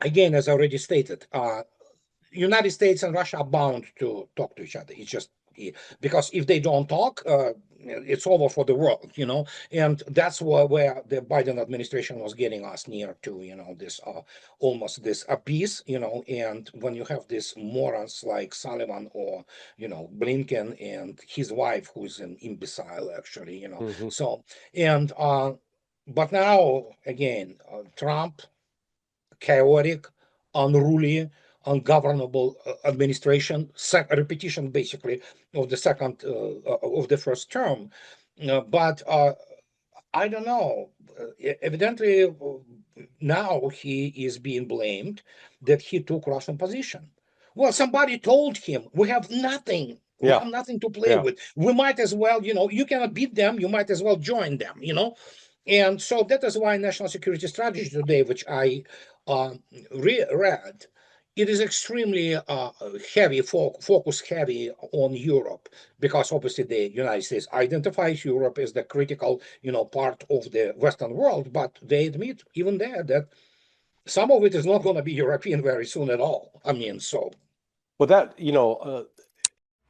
again, as I already stated, United States and Russia are bound to talk to each other. It's just because if they don't talk, it's over for the world, and that's where the Biden administration was getting us near to, this almost this abyss, and when you have these morons like Sullivan or, Blinken and his wife, who's an imbecile, actually, Hmm. so, and, but now, again, Trump, chaotic, unruly, ungovernable administration, repetition basically of the second of the first term. But I don't know. Evidently, now he is being blamed that he took Russian position. Well, somebody told him we have nothing. We Yeah, have nothing to play yeah. with. We might as well, you cannot beat them. You might as well join them. And so that is why national security strategy today, which I read, it is extremely heavy, focus heavy on Europe, because obviously the United States identifies Europe as the critical, part of the Western world, but they admit even there that some of it is not going to be European very soon at all. I mean, so. Well,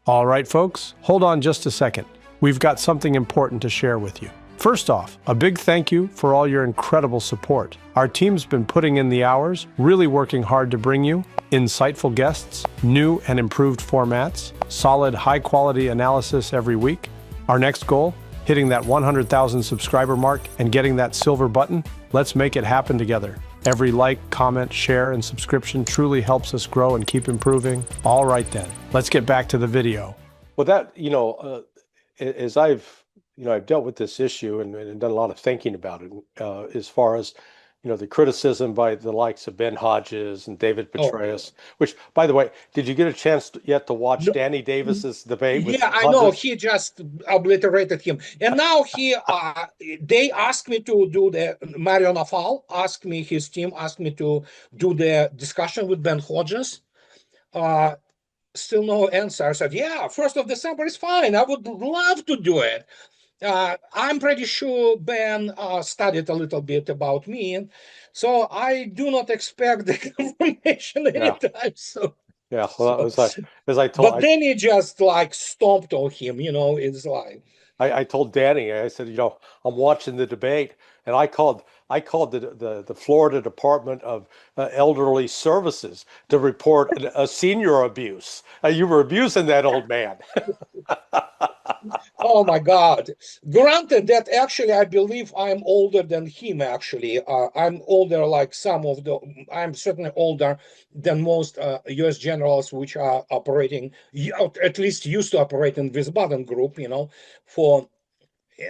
all right, folks, hold on just a second. We've got something important to share with you. First off, a big thank you for all your incredible support. Our team's been putting in the hours, really working hard to bring you insightful guests, new and improved formats, solid, high-quality analysis every week. Our next goal, hitting that 100,000 subscriber mark and getting that silver button. Let's make it happen together. Every like, comment, share, and subscription truly helps us grow and keep improving. All right then, let's get back to the video. Well, as I've dealt with this issue and done a lot of thinking about it, as far as, the criticism by the likes of Ben Hodges and David Petraeus, which, by the way, did you get a chance yet to watch No, Danny Davis's debate with yeah, I know Hodges? he just obliterated him, and now they asked me to do the Marionov asked me, his team asked me to do the discussion with Ben Hodges. Uh, Still no answer. I said, yeah, 1st of December is fine. I would love to do it. I'm pretty sure Ben studied a little bit about me, so I do not expect the confirmation Yeah, anytime soon. yeah. Well, So, as I but told, then he just like stomped on him, it's like, I told Danny, I said, I'm watching the debate, and I called the Florida Department of Elderly Services to report a senior abuse. You were abusing that old man. oh my God. Granted that actually I believe I'm older than him, actually. I'm older like I'm certainly older than most US generals which are operating, at least used to operate in this Baden group, for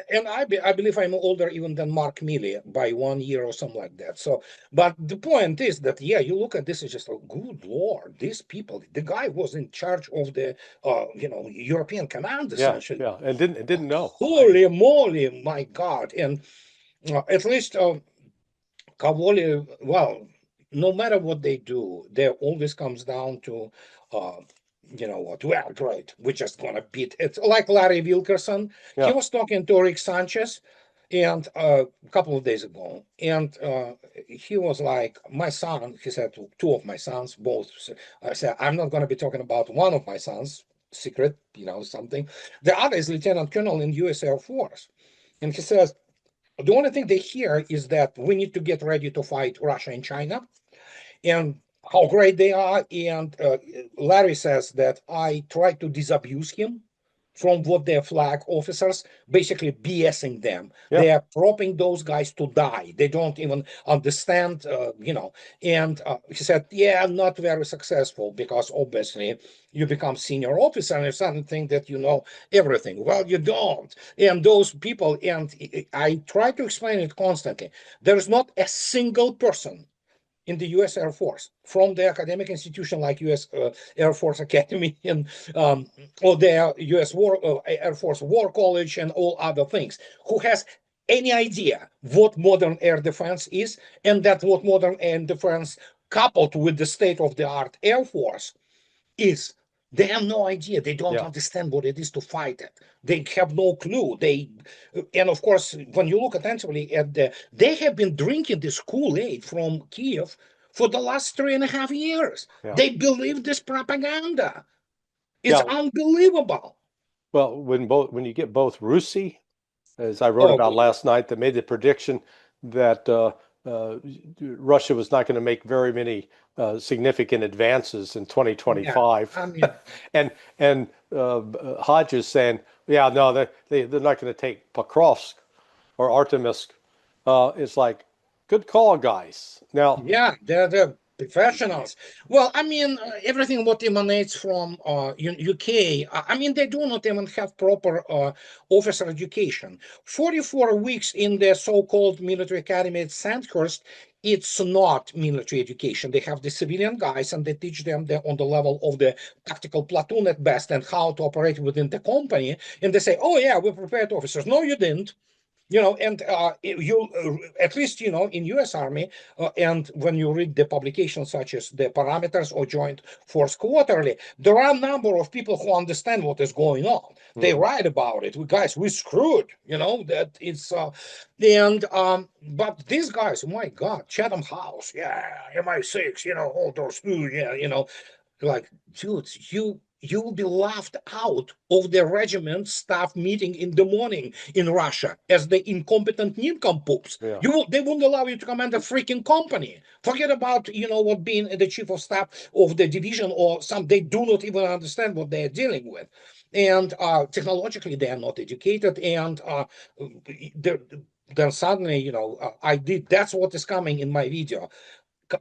and I believe I'm older even than Mark Milley by 1 year or something like that. So, but the point is that, yeah, you look at this, it's just like, good Lord, these people, the guy was in charge of the, European command, Yeah, essentially. yeah, and didn't know. Holy moly, my God. And at least Cavoli, well, no matter what they do, there always comes down to, uh, what? Well, great. We're just gonna beat it. Like Larry Wilkerson, he Yeah, was talking to Rick Sanchez, and a couple of days ago, and he was like, "My son," he said to two of my sons, both. I said, "I'm not gonna be talking about one of my sons, secret, something. The other is Lieutenant Colonel in U.S. Air Force," and he says, the only thing they hear is that we need to get ready to fight Russia and China and how great they are. And Larry says that I tried to disabuse him from what their flag officers basically BSing them. yeah, They are propping those guys to die. They don't even understand, And he said, yeah, not very successful because obviously you become senior officer and you suddenly think that you know everything. Well, you don't. And those people, and I try to explain it constantly, there's not a single person in the U.S. Air Force, from the academic institution like U.S. Air Force Academy and or the U.S. Air Force War College and all other things, who has any idea what modern air defense is, and that what modern air defense coupled with the state-of-the-art Air Force is. They have no idea. They don't yeah, understand what it is to fight it. They have no clue. And of course, when you look attentively at they have been drinking this Kool-Aid from Kiev for the last 3.5 years. Yeah. They believe this propaganda. It's Yeah. unbelievable. Well, when you get both Rusi, as I wrote Oh, about last night, that made the prediction that uh, Russia was not going to make very many significant advances in yeah. 2025, I mean, and Hodges saying, yeah, no, they're not going to take Pokrovsk or Artemisк. It's like, good call, guys. Now, yeah, they're the professionals. Well, I mean, everything what emanates from UK, I mean, they do not even have proper officer education. 44 weeks in the so-called military academy at Sandhurst, it's not military education. They have the civilian guys and they teach them on the level of the tactical platoon at best and how to operate within the company. And they say, oh yeah, we prepared officers. No, you didn't. And you at least in U.S. Army, and when you read the publications such as the Parameters or Joint Force Quarterly, there are a number of people who understand what is going on. They mhm, write about it. Guys, we screwed. That it's and but these guys, my God, Chatham House, yeah, MI6, all those, yeah, like, dude, you will be laughed out of the regiment staff meeting in the morning in Russia as the incompetent nincompoops. yeah, They won't allow you to command a freaking company. Forget about what being the chief of staff of the division or some. They do not even understand what they are dealing with, and technologically they are not educated, and they're, then suddenly, I did. That's what is coming in my video.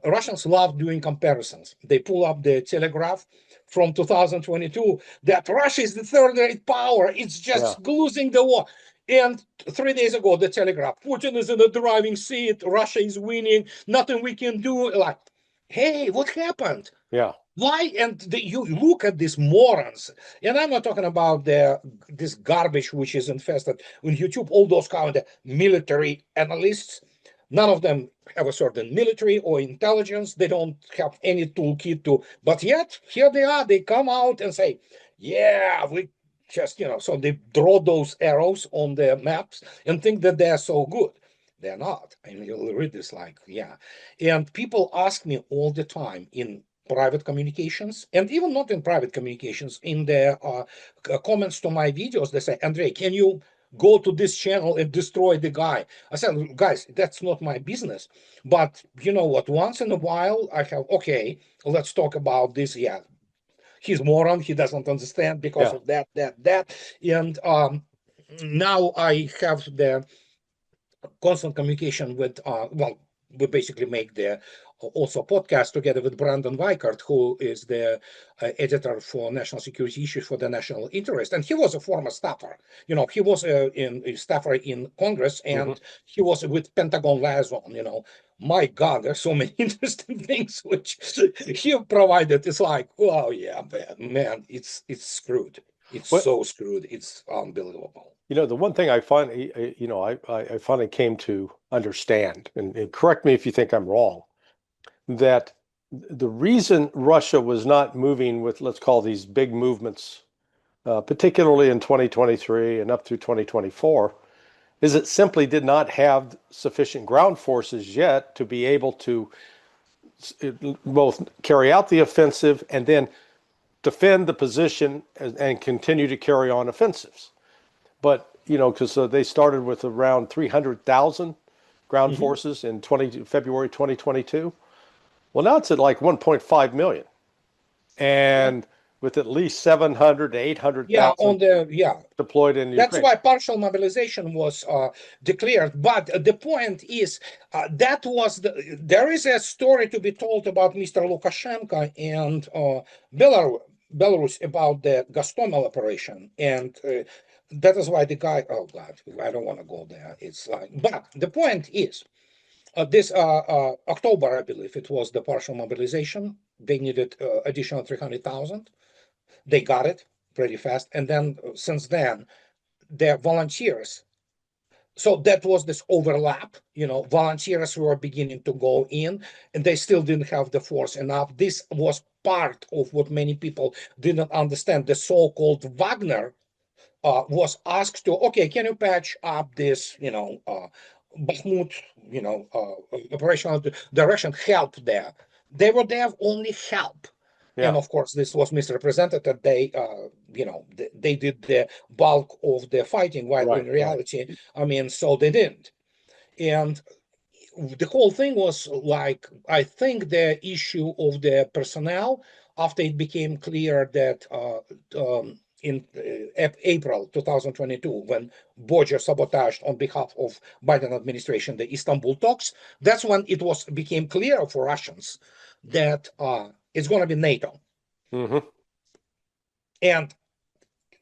Russians love doing comparisons. They pull up the Telegraph from 2022 that Russia is the third great power. It's yeah, just losing the war. And 3 days ago, the Telegraph, Putin is in the driving seat. Russia is winning. Nothing we can do. Like, hey, what happened? yeah, Why? And you look at these morons, and I'm not talking about this garbage which is infested on YouTube. All those kind of military analysts, none of them have a certain military or intelligence. They don't have any toolkit to. But yet here they are. They come out and say, "Yeah, we just So they draw those arrows on the maps and think that they're so good. They're not. I mean, you'll read this like, yeah. And people ask me all the time in private communications, and even not in private communications, in the comments to my videos, they say, Andrei, can you go to this channel and destroy the guy? I said, guys, that's not my business. But you know what? Once in a while, I have, okay, let's talk about this. Yeah, he's moron. He doesn't understand because yeah. of that. And now I have the constant communication with we basically make the also podcast together with Brandon Weikart, who is the editor for national security issues for the national interest, and he was a former staffer. He was a staffer in Congress, Hmm. and he was with Pentagon liaison. My God, there's so many interesting things which he provided. It's like, oh yeah, man, it's screwed. It's What so screwed. It's unbelievable. the one thing I finally, I finally came to understand, and correct me if you think I'm wrong, that the reason Russia was not moving with, let's call these big movements, particularly in 2023 and up through 2024, is it simply did not have sufficient ground forces yet to be able to both carry out the offensive and then defend the position and continue to carry on offensives. But, because they started with around 300,000 ground Mhm. forces in February 2022. Well, now it's at like 1.5 million, and with at least 700 to Yeah, 800,000 on the yeah. deployed in That's Ukraine. why partial mobilization was declared. But the point is there is a story to be told about Mr. Lukashenko and Belarus about the Gostomel operation, and that is why the guy. Oh God, I don't want to go there. It's like, but the point is, this October, I believe it was the partial mobilization. They needed additional 300,000. They got it pretty fast, and then since then the volunteers. So that was this overlap, volunteers who were beginning to go in, and they still didn't have the force enough. This was part of what many people didn't understand. The so-called Wagner was asked to, okay, can you patch up this, Bakhmut, operational direction help there. They were there only help. And Yeah. of course, this was misrepresented that they did the bulk of the fighting, while Right. in Right. reality, I mean, so they didn't. And the whole thing was like, I think the issue of the personnel, after it became clear that in April 2022, when Bodger sabotaged on behalf of Biden administration the Istanbul talks, that's when became clear for Russians that it's going to be NATO. Mm-hmm. And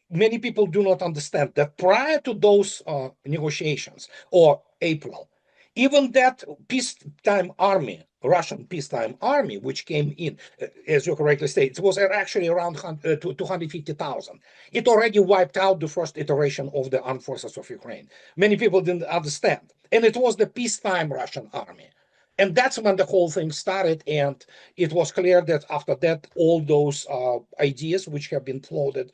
many people do not understand that prior to those negotiations or April, even that peacetime army, Russian peacetime army, which came in, as you correctly stated, it was actually around 250,000. It already wiped out the first iteration of the armed forces of Ukraine. Many people didn't understand. And it was the peacetime Russian army. And that's when the whole thing started. And it was clear that after that, all those ideas which have been floated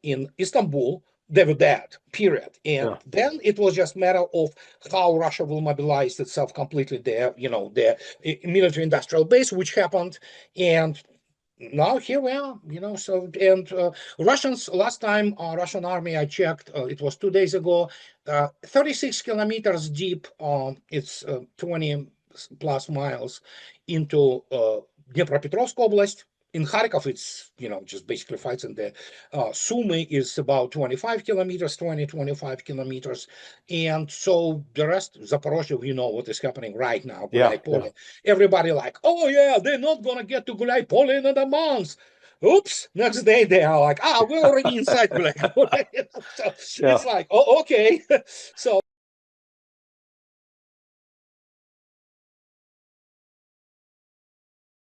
in Istanbul, they were dead, period. And Yeah. then it was just a matter of how Russia will mobilize itself completely their military industrial base, which happened. And now here we are, so, and Russians, last time, Russian army, I checked, it was 2 days ago, 36 kilometers deep, it's 20 plus miles into Dnipropetrovsk Oblast. In Kharkov, it's, just basically fights in the Sumy is about 25 kilometers, 25 kilometers. And so the rest, Zaporozhye, what is happening right now, Yeah. Gulai Yeah. Pole. Everybody like, oh yeah, they're not going to get to Gulai Pole in another month. Oops, next day they are like, we're already inside Gulai Pole. So Yeah. it's like, oh, okay. So